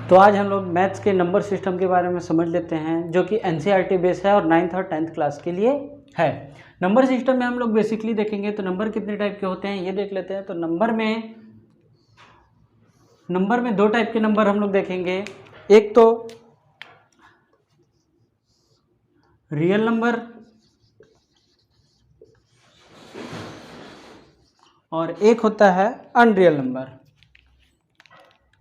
तो आज हम लोग मैथ्स के नंबर सिस्टम के बारे में समझ लेते हैं, जो कि एनसीईआरटी बेस है और 9th और 10th क्लास के लिए है। नंबर सिस्टम में हम लोग बेसिकली देखेंगे तो नंबर कितने टाइप के होते हैं ये देख लेते हैं। तो नंबर में दो टाइप के नंबर हम लोग देखेंगे। एक तो रियल नंबर और एक होता है अनरियल नंबर।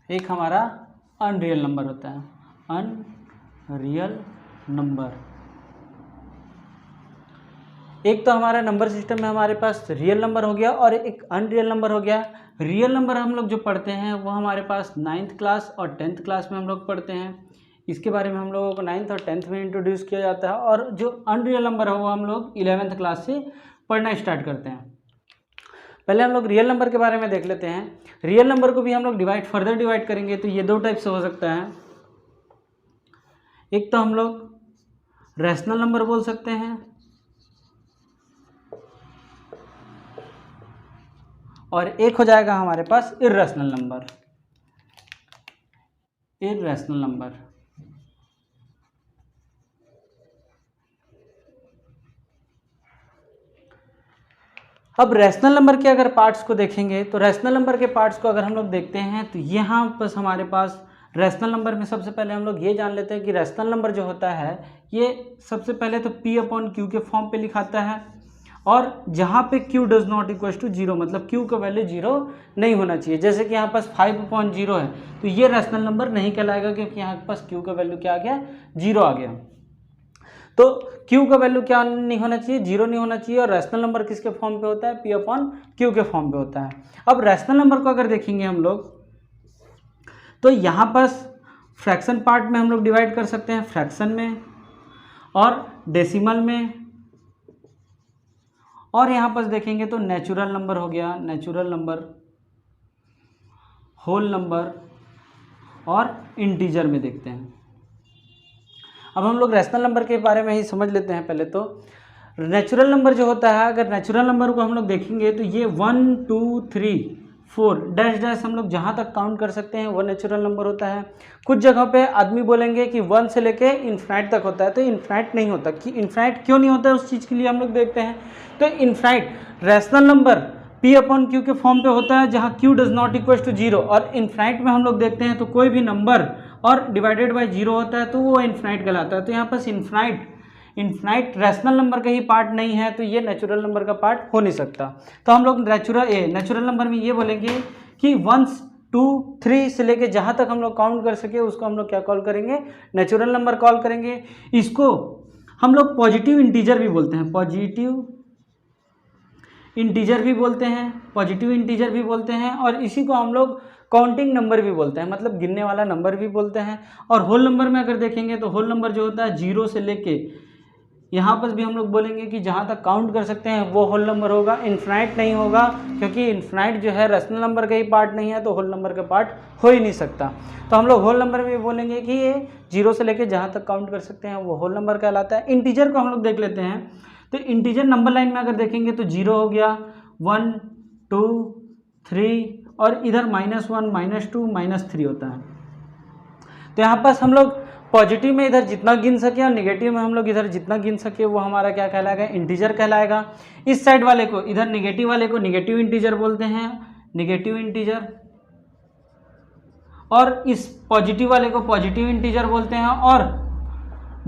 एक हमारा अनरियल नंबर होता है, अनरियल नंबर। एक तो हमारा नंबर सिस्टम में हमारे पास रियल नंबर हो गया और एक अनरियल नंबर हो गया। रियल नंबर हम लोग जो पढ़ते हैं वो हमारे पास 9th क्लास और 10th क्लास में हम लोग पढ़ते हैं। इसके बारे में हम लोगों को 9th और 10th में इंट्रोड्यूस किया जाता है। और जो अनरियल नंबर है वो हम लोग 11th क्लास से पढ़ना स्टार्ट करते हैं। पहले हम लोग रियल नंबर के बारे में देख लेते हैं। रियल नंबर को भी हम लोग फर्दर डिवाइड करेंगे तो ये दो टाइप से हो सकता है। एक तो हम लोग रैशनल नंबर बोल सकते हैं और एक हो जाएगा हमारे पास इर्रेशनल नंबर। इर्रेशनल नंबर अब रैशनल नंबर के अगर पार्ट्स को देखेंगे तो रैशनल नंबर के पार्ट्स को अगर हम लोग देखते हैं तो यहाँ बस हमारे पास रैशनल नंबर में सबसे पहले हम लोग ये जान लेते हैं कि रैशनल नंबर जो होता है ये सबसे पहले तो P/Q के फॉर्म पे लिखाता है। और जहाँ पे Q does not equal to 0, मतलब Q का वैल्यू 0 नहीं होना चाहिए। जैसे कि यहाँ पास 5/0 है तो ये रैशनल नंबर नहीं कहलाएगा, क्योंकि यहाँ पास Q का वैल्यू क्या आ गया, 0 आ गया। तो Q का वैल्यू क्या नहीं होना चाहिए, 0 नहीं होना चाहिए। और रैशनल नंबर किसके फॉर्म पे होता है, P/Q के फॉर्म पे होता है। अब रैशनल नंबर को अगर देखेंगे हम लोग तो यहाँ पास फ्रैक्शन पार्ट में हम लोग डिवाइड कर सकते हैं, फ्रैक्शन में और डेसिमल में। और यहाँ पास देखेंगे तो नेचुरल नंबर हो गया, नेचुरल नंबर, होल नंबर और इंटीजर में देखते हैं। अब हम लोग रैशनल नंबर के बारे में ही समझ लेते हैं। पहले तो नेचुरल नंबर जो होता है, अगर नेचुरल नंबर को हम लोग देखेंगे तो ये 1 2 3 4 डैश डैश हम लोग जहाँ तक काउंट कर सकते हैं वो नेचुरल नंबर होता है। कुछ जगह पे आदमी बोलेंगे कि 1 से लेके इन्फिनाइट तक होता है, तो इन्फिनाइट नहीं होता। कि इन्फिनाइट क्यों नहीं होता है उस चीज़ के लिए हम लोग देखते हैं। तो इन्फिनाइट रैशनल नंबर P/Q के फॉर्म पे होता है जहाँ Q does not equal to 0। और इन्फिनाइट में हम लोग देखते हैं तो कोई भी नंबर और डिवाइडेड बाय 0 होता है तो वो इन्फिनाइट कहलाता है। तो यहाँ पास इन्फिनाइट रैशनल नंबर का ही पार्ट नहीं है, तो ये नेचुरल नंबर का पार्ट हो नहीं सकता। तो हम लोग नेचुरल नंबर में ये बोलेंगे कि 1 2 3 से लेके जहाँ तक हम लोग काउंट कर सके उसको हम लोग क्या कॉल करेंगे, नेचुरल नंबर कॉल करेंगे। इसको हम लोग पॉजिटिव इंटीजर भी बोलते हैं, पॉजिटिव इंटीजर भी बोलते हैं, पॉजिटिव इंटीजर भी बोलते हैं। और इसी को हम लोग काउंटिंग नंबर भी बोलते हैं, मतलब गिनने वाला नंबर भी बोलते हैं। और होल नंबर में अगर देखेंगे तो होल नंबर जो होता है 0 से लेके यहाँ पर भी हम लोग बोलेंगे कि जहाँ तक काउंट कर सकते हैं वो होल नंबर होगा, इन्फिनाइट नहीं होगा। क्योंकि इन्फिनाइट जो है रैशनल नंबर का ही पार्ट नहीं है, तो होल नंबर का पार्ट हो ही नहीं सकता। तो हम लोग होल नंबर में बोलेंगे कि ये 0 से लेके जहाँ तक काउंट कर सकते हैं वो होल नंबर कहलाता है। इंटीजर को हम लोग देख लेते हैं। तो इंटीजर नंबर लाइन में अगर देखेंगे तो 0 हो गया, 1 2 3 और इधर -1 -2 -3 होता है। तो यहाँ पास हम लोग पॉजिटिव में इधर जितना गिन सके और निगेटिव में हम लोग इधर जितना गिन सके वो हमारा क्या कहलाएगा, इंटीजर कहलाएगा। इस साइड वाले को, इधर निगेटिव वाले को निगेटिव इंटीजर बोलते हैं, निगेटिव इंटीजर। और इस पॉजिटिव वाले को पॉजिटिव इंटीजर बोलते हैं। और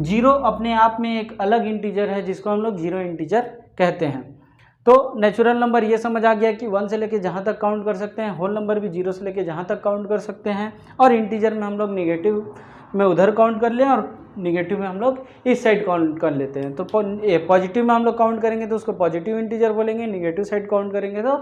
0 अपने आप में एक अलग इंटीजर है जिसको हम लोग 0 इंटीजर कहते हैं। तो नेचुरल नंबर ये समझ आ गया कि 1 से लेके जहाँ तक काउंट कर सकते हैं, होल नंबर भी 0 से लेके जहाँ तक काउंट कर सकते हैं। और इंटीजर में हम लोग निगेटिव में उधर काउंट कर लें और निगेटिव में हम लोग इस साइड काउंट कर लेते हैं। तो पॉजिटिव में हम लोग काउंट करेंगे तो उसको पॉजिटिव इंटीजर बोलेंगे, निगेटिव साइड काउंट करेंगे तो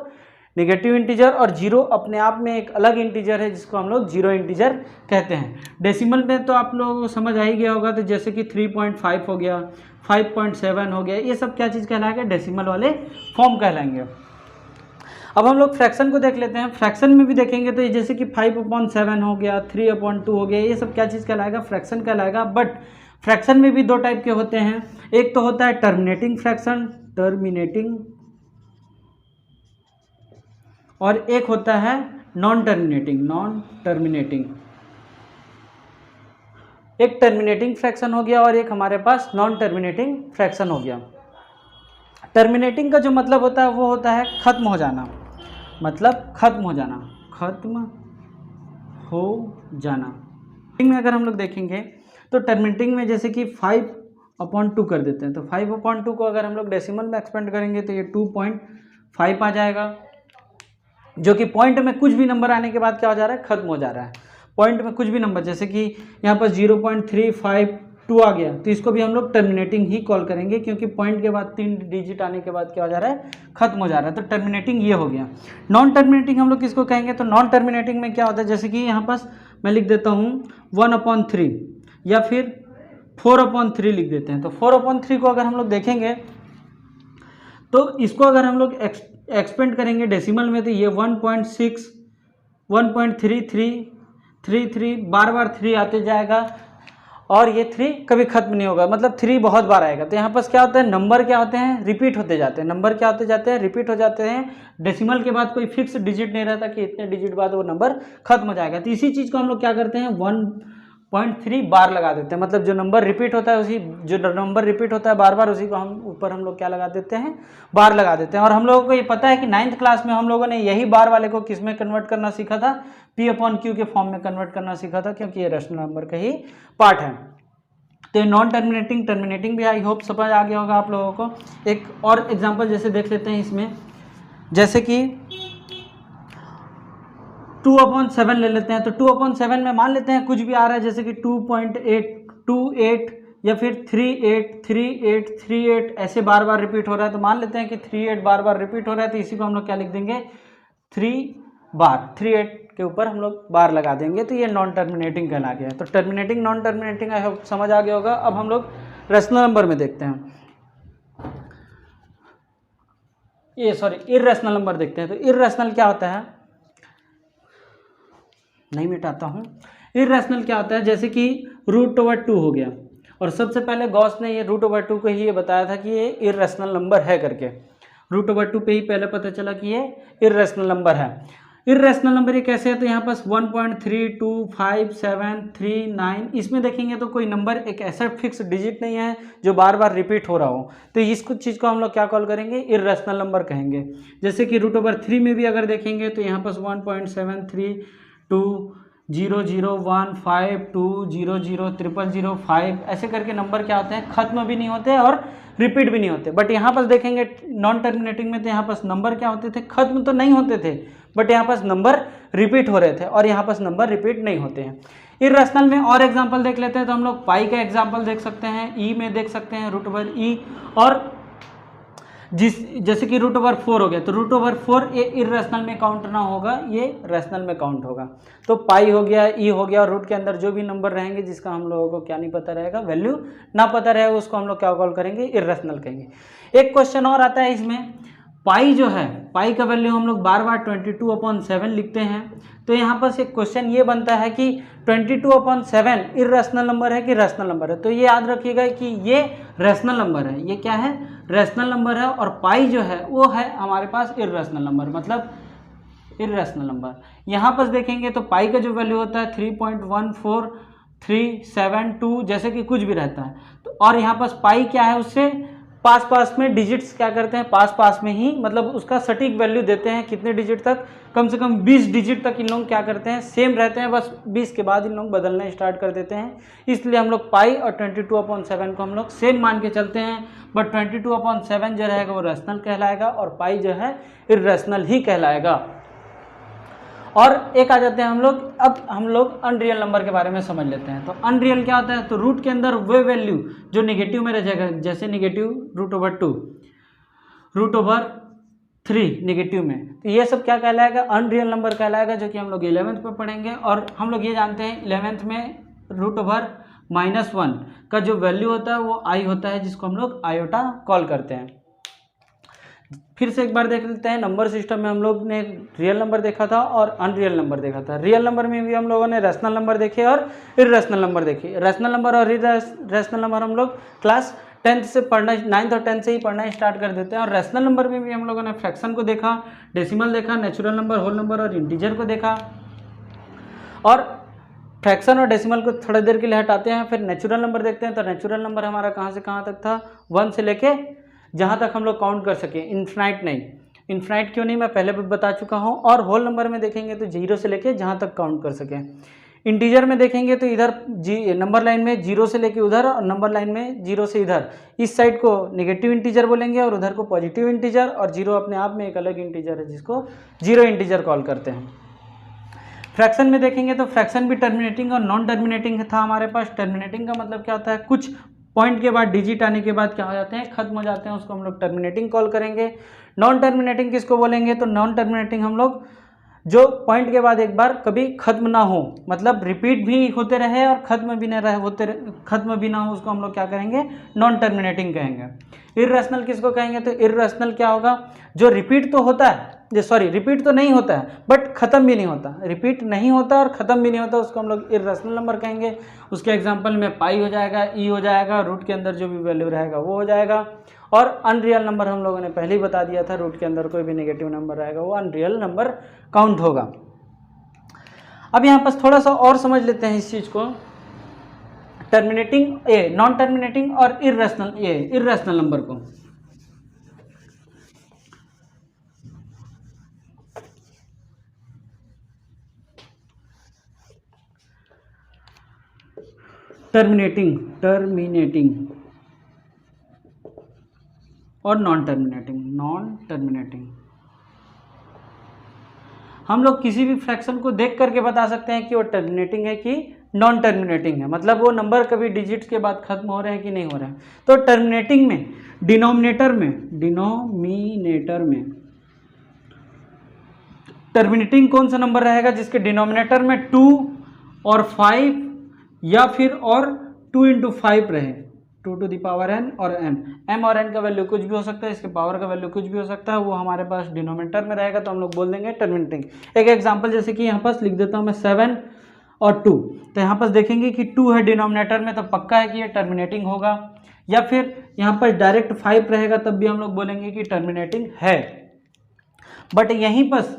निगेटिव इंटीजर। और 0 अपने आप में एक अलग इंटीजर है जिसको हम लोग 0 इंटीजर कहते हैं। डेसिमल में तो आप लोगों को समझ आ ही गया होगा, तो जैसे कि 3.5 हो गया, 5.7 हो गया, ये सब क्या चीज़ कहलाएगा, डेसिमल वाले फॉर्म कहलाएंगे। अब हम लोग फ्रैक्शन को देख लेते हैं। फ्रैक्शन में भी देखेंगे तो ये जैसे कि 5/7 हो गया, 3/2 हो गया, ये सब क्या चीज़ कहलाएगा, फ्रैक्शन कहलाएगा। बट फ्रैक्शन में भी दो टाइप के होते हैं। एक तो होता है टर्मिनेटिंग फ्रैक्शन, टर्मिनेटिंग, और एक होता है नॉन टर्मिनेटिंग, नॉन टर्मिनेटिंग। एक टर्मिनेटिंग फ्रैक्शन हो गया और एक हमारे पास नॉन टर्मिनेटिंग फ्रैक्शन हो गया। टर्मिनेटिंग का जो मतलब होता है वो होता है खत्म हो जाना, मतलब खत्म हो जाना, खत्म हो जाना। में अगर हम लोग देखेंगे तो टर्मिनेटिंग में जैसे कि 5/2 कर देते हैं, तो 5/2 को अगर हम लोग डेसिमल में एक्सपेंड करेंगे तो ये 2.5 आ जाएगा, जो कि पॉइंट में कुछ भी नंबर आने के बाद क्या हो जा रहा है, खत्म हो जा रहा है। पॉइंट में कुछ भी नंबर, जैसे कि यहाँ पर 0.352 आ गया, तो इसको भी हम लोग टर्मिनेटिंग ही कॉल करेंगे, क्योंकि पॉइंट के बाद 3 डिजिट आने के बाद क्या हो जा रहा है, खत्म हो जा रहा है। तो टर्मिनेटिंग ये हो गया। नॉन टर्मिनेटिंग हम लोग किसको कहेंगे, तो नॉन टर्मिनेटिंग में क्या होता है, जैसे कि यहाँ पास मैं लिख देता हूँ 1/3 या फिर 4/3 लिख देते हैं। तो 4/3 को अगर हम लोग देखेंगे तो इसको अगर हम लोग एक्सपेंड करेंगे डेसिमल में, तो ये 1.6 1.3333 बार बार 3 आते जाएगा और ये 3 कभी खत्म नहीं होगा, मतलब 3 बहुत बार आएगा। तो यहाँ पर क्या होता है, नंबर क्या होते हैं, रिपीट होते जाते हैं, नंबर क्या होते जाते हैं, रिपीट हो जाते हैं। डेसिमल के बाद कोई फिक्स डिजिट नहीं रहता कि इतने डिजिट बाद वो नंबर खत्म हो जाएगा। तो इसी चीज़ को हम लोग क्या करते हैं, 1.3 बार लगा देते हैं, मतलब जो नंबर रिपीट होता है उसी, जो नंबर रिपीट होता है बार बार, उसी को हम ऊपर हम लोग क्या लगा देते हैं, बार लगा देते हैं। और हम लोगों को ये पता है कि 9th क्लास में हम लोगों ने यही बार वाले को किस में कन्वर्ट करना सीखा था, P/Q के फॉर्म में कन्वर्ट करना सीखा था, क्योंकि ये रेशनल नंबर का ही पार्ट है। तो नॉन टर्मिनेटिंग, टर्मिनेटिंग भी आई होप समझ आ गया होगा आप लोगों को। एक और एग्जांपल जैसे देख लेते हैं इसमें, जैसे कि 2/7 ले लेते हैं। तो 2/7 में मान लेते हैं कुछ भी आ रहा है, जैसे कि 2.828 या फिर 383838 ऐसे बार बार रिपीट हो रहा है। तो मान लेते हैं कि 38 बार बार रिपीट हो रहा है, तो इसी को हम लोग क्या लिख देंगे, 3 बार, 38 के ऊपर हम लोग बार लगा देंगे, तो ये नॉन टर्मिनेटिंग कहला गया है। तो terminating, non terminating I hope समझ आ गया होगा। अब हम लोग रेशनल नंबर में देखते हैं, इर्रेशनल नंबर देखते हैं। तो इर्रेशनल क्या होता है, नहीं मिटाता हूँ। इर्रेशनल क्या होता है, जैसे कि √2 हो गया, और सबसे पहले गॉस ने ये √2 को ही ये बताया था कि ये इर्रेशनल नंबर है करके। √2 पे ही पहले पता चला कि ये इर्रेशनल नंबर है। इर्रेशनल नंबर ये कैसे है, तो यहाँ पास 1.3257339, इसमें देखेंगे तो कोई नंबर एक ऐसा फिक्स डिजिट नहीं है जो बार बार रिपीट हो रहा हो, तो इस कुछ चीज़ को हम लोग क्या कॉल करेंगे, इर्रेशनल नंबर कहेंगे। जैसे कि √3 में भी अगर देखेंगे तो यहाँ पास 1.7320152000005 ऐसे करके नंबर क्या होते हैं, खत्म भी नहीं होते और रिपीट भी नहीं होते। बट यहाँ पास देखेंगे नॉन टर्मिनेटिंग में, तो यहाँ पास नंबर क्या होते थे, खत्म तो नहीं होते थे, बट यहाँ पास नंबर रिपीट हो रहे थे, और यहाँ पास नंबर रिपीट नहीं होते हैं। इर्रेशनल में और एग्जांपल देख लेते हैं। तो हम लोग पाई का एग्जांपल देख सकते हैं, ई में देख सकते हैं √e, और जैसे कि √4 हो गया, तो √4 ये इर्रेशनल में काउंट ना होगा, ये रेशनल में काउंट होगा। तो पाई हो गया, ई हो गया, और रूट के अंदर जो भी नंबर रहेंगे जिसका हम लोगों को क्या नहीं पता रहेगा, वैल्यू ना पता रहेगा, उसको हम लोग क्या कॉल करेंगे, इर्रेशनल कहेंगे। एक क्वेश्चन और आता है इसमें, पाई जो है, पाई का वैल्यू हम लोग बार बार 22/7 लिखते हैं। तो यहाँ पर एक क्वेश्चन ये बनता है कि 22/7 इर्रेशनल नंबर है कि रेशनल नंबर है। तो ये याद रखिएगा कि ये रेशनल नंबर है, ये क्या है, रेशनल नंबर है, और पाई जो है वो है हमारे पास इर्रेशनल नंबर, मतलब इर्रेशनल नंबर। यहाँ पर देखेंगे तो पाई का जो वैल्यू होता है 3.14372, जैसे कि कुछ भी रहता है। तो और यहाँ पर पाई क्या है, उससे पास पास में डिजिट्स क्या करते हैं, पास पास में ही, मतलब उसका सटीक वैल्यू देते हैं, कितने डिजिट तक, कम से कम 20 डिजिट तक इन लोग क्या करते हैं, सेम रहते हैं, बस 20 के बाद इन लोग बदलना स्टार्ट कर देते हैं। इसलिए हम लोग पाई और 22/7 को हम लोग सेम मान के चलते हैं, बट 22/7 जो रहेगा वो रेशनल कहलाएगा, और पाई जो है इर्रेशनल ही कहलाएगा। और एक आ जाते हैं हम लोग, अब हम लोग अनरियल नंबर के बारे में समझ लेते हैं। तो अनरियल क्या होता है, तो रूट के अंदर वो वैल्यू जो नेगेटिव में रह जाएगा, जैसे नेगेटिव √2, √3 नेगेटिव में, तो ये सब क्या कहलाएगा, अनरियल नंबर कहलाएगा, जो कि हम लोग 11th में पढ़ेंगे। और हम लोग ये जानते हैं 11th में √-1 का जो वैल्यू होता है वो आई होता है, जिसको हम लोग आयोटा कॉल करते हैं। फिर से एक बार देख लेते हैं, नंबर सिस्टम में हम लोग ने रियल नंबर देखा था और अनरियल नंबर देखा था। रियल नंबर में भी हम लोगों ने रेशनल नंबर देखे और इर्रेशनल नंबर देखे। रेशनल नंबर और इर्रेशनल नंबर हम लोग क्लास 10th से पढ़ना, 9th और 10th से ही पढ़ना स्टार्ट कर देते हैं। और रेशनल नंबर में भी हम लोगों ने फ्रैक्शन को देखा, डेसिमल देखा, नेचुरल नंबर, होल नंबर और इंटीजर को देखा। और फ्रैक्शन और डेसिमल को थोड़ी देर के लिए हटाते हैं, फिर नेचुरल नंबर देखते हैं। तो नेचुरल नंबर हमारा कहाँ से कहाँ तक था, 1 से लेके जहाँ तक हम लोग काउंट कर सकें, इन्फिनाइट नहीं। इन्फिनाइट क्यों नहीं, मैं पहले भी बता चुका हूँ। और होल नंबर में देखेंगे तो 0 से लेके जहाँ तक काउंट कर सकें। इंटीजर में देखेंगे तो इधर नंबर लाइन में 0 से लेके उधर और नंबर लाइन में 0 से इधर, इस साइड को नेगेटिव इंटीजर बोलेंगे और उधर को पॉजिटिव इंटीजर, और 0 अपने आप में एक अलग इंटीजर है जिसको जीरो इंटीजर कॉल करते हैं। फ्रैक्शन में देखेंगे तो फ्रैक्शन भी टर्मिनेटिंग और नॉन टर्मिनेटिंग था हमारे पास। टर्मिनेटिंग का मतलब क्या होता है, कुछ पॉइंट के बाद डिजिट आने के बाद क्या हो जाते हैं, खत्म हो जाते हैं, उसको हम लोग टर्मिनेटिंग कॉल करेंगे। नॉन टर्मिनेटिंग किसको बोलेंगे, तो नॉन टर्मिनेटिंग हम लोग जो पॉइंट के बाद एक बार कभी खत्म ना हो, मतलब रिपीट भी होते रहे और खत्म भी ना रहे, खत्म भी ना हो, उसको हम लोग क्या करेंगे, नॉन टर्मिनेटिंग कहेंगे। इर्रेशनल किसको कहेंगे, तो इर्रेशनल क्या होगा, जो रिपीट तो होता है, रिपीट तो नहीं होता है बट खत्म भी नहीं होता, रिपीट नहीं होता और खत्म भी नहीं होता, उसको हम लोग इर्रेशनल नंबर कहेंगे। उसके एग्जांपल में पाई हो जाएगा, ई हो जाएगा, रूट के अंदर जो भी वैल्यू रहेगा वो हो जाएगा। और अनरियल नंबर हम लोगों ने पहले ही बता दिया था, रूट के अंदर कोई भी नेगेटिव नंबर रहेगा वो अनरियल नंबर काउंट होगा। अब यहाँ पर थोड़ा सा और समझ लेते हैं इस चीज़ को, टर्मिनेटिंग नॉन टर्मिनेटिंग और इर्रेशनल नंबर को। टर्मिनेटिंग और नॉन टर्मिनेटिंग हम लोग किसी भी फ्रैक्शन को देख करके बता सकते हैं कि वो टर्मिनेटिंग है कि नॉन टर्मिनेटिंग है, मतलब वो नंबर कभी डिजिट्स के बाद खत्म हो रहे हैं कि नहीं हो रहे हैं। तो टर्मिनेटिंग में डिनोमिनेटर में टर्मिनेटिंग कौन सा नंबर रहेगा, जिसके डिनोमिनेटर में 2 और 5 या फिर और 2 × 5 रहे, 2 to the power n और m और n का वैल्यू कुछ भी हो सकता है, इसके पावर का वैल्यू कुछ भी हो सकता है, वो हमारे पास डिनोमिनेटर में रहेगा, तो हम लोग बोल देंगे टर्मिनेटिंग। एक एग्जांपल जैसे कि यहाँ पास लिख देता हूँ मैं 7 और 2, तो यहाँ पास देखेंगे कि 2 है डिनोमिनेटर में, तो पक्का है कि ये टर्मिनेटिंग होगा। या फिर यहाँ पर डायरेक्ट 5 रहेगा तब भी हम लोग बोलेंगे कि टर्मिनेटिंग है। बट यहीं पास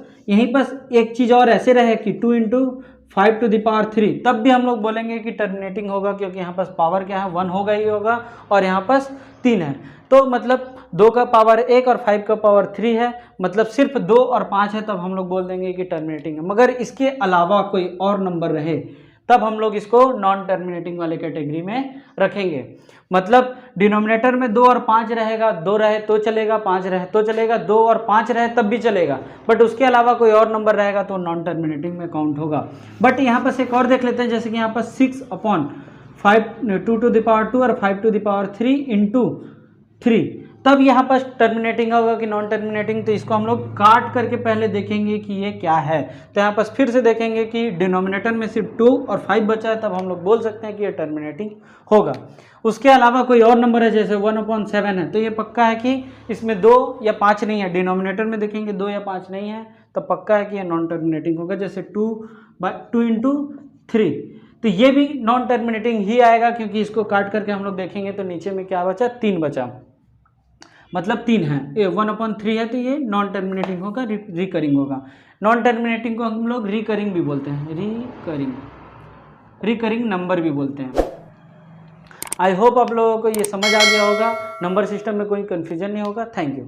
एक चीज़ और ऐसे रहे कि 2 × 5 to the power 3, तब भी हम लोग बोलेंगे कि टर्मिनेटिंग होगा, क्योंकि यहाँ पास पावर क्या है, 1 होगा ही होगा, और यहाँ पास 3 है, तो मतलब 2 का पावर 1 और 5 का पावर 3 है, मतलब सिर्फ 2 और 5 है, तब हम लोग बोल देंगे कि टर्मिनेटिंग है। मगर इसके अलावा कोई और नंबर रहे तब हम लोग इसको नॉन टर्मिनेटिंग वाले कैटेगरी में रखेंगे। मतलब डिनोमिनेटर में 2 और 5 रहेगा, 2 रहे तो चलेगा, 5 रहे तो चलेगा, 2 और 5 रहे तब भी चलेगा, बट उसके अलावा कोई और नंबर रहेगा तो नॉन टर्मिनेटिंग में काउंट होगा। बट यहाँ पर एक और देख लेते हैं, जैसे कि यहाँ पर 6/5 2 to the power 2 और 5 to the power 3 × 3, तब यहाँ पर टर्मिनेटिंग होगा कि नॉन टर्मिनेटिंग, तो इसको हम लोग काट करके पहले देखेंगे कि ये क्या है। तो यहाँ पर फिर से देखेंगे कि डिनोमिनेटर में सिर्फ 2 और 5 बचा है, तब हम लोग बोल सकते हैं कि ये टर्मिनेटिंग होगा। उसके अलावा कोई और नंबर है जैसे 1/7 है, तो ये पक्का है कि इसमें 2 या 5 नहीं है, डिनोमिनेटर में देखेंगे 2 या 5 नहीं है, तो पक्का है कि ये नॉन टर्मिनेटिंग होगा। जैसे 2 × 3, तो ये भी नॉन टर्मिनेटिंग ही आएगा, क्योंकि इसको काट करके हम लोग देखेंगे तो नीचे में क्या बचा, 3 बचा, मतलब 3 है, 1/3 है, तो ये नॉन टर्मिनेटिंग होगा, रिकरिंग होगा। नॉन टर्मिनेटिंग को हम लोग रिकरिंग भी बोलते हैं, रिकरिंग नंबर भी बोलते हैं। आई होप आप लोगों को ये समझ आ गया होगा, नंबर सिस्टम में कोई कन्फ्यूजन नहीं होगा। Thank you.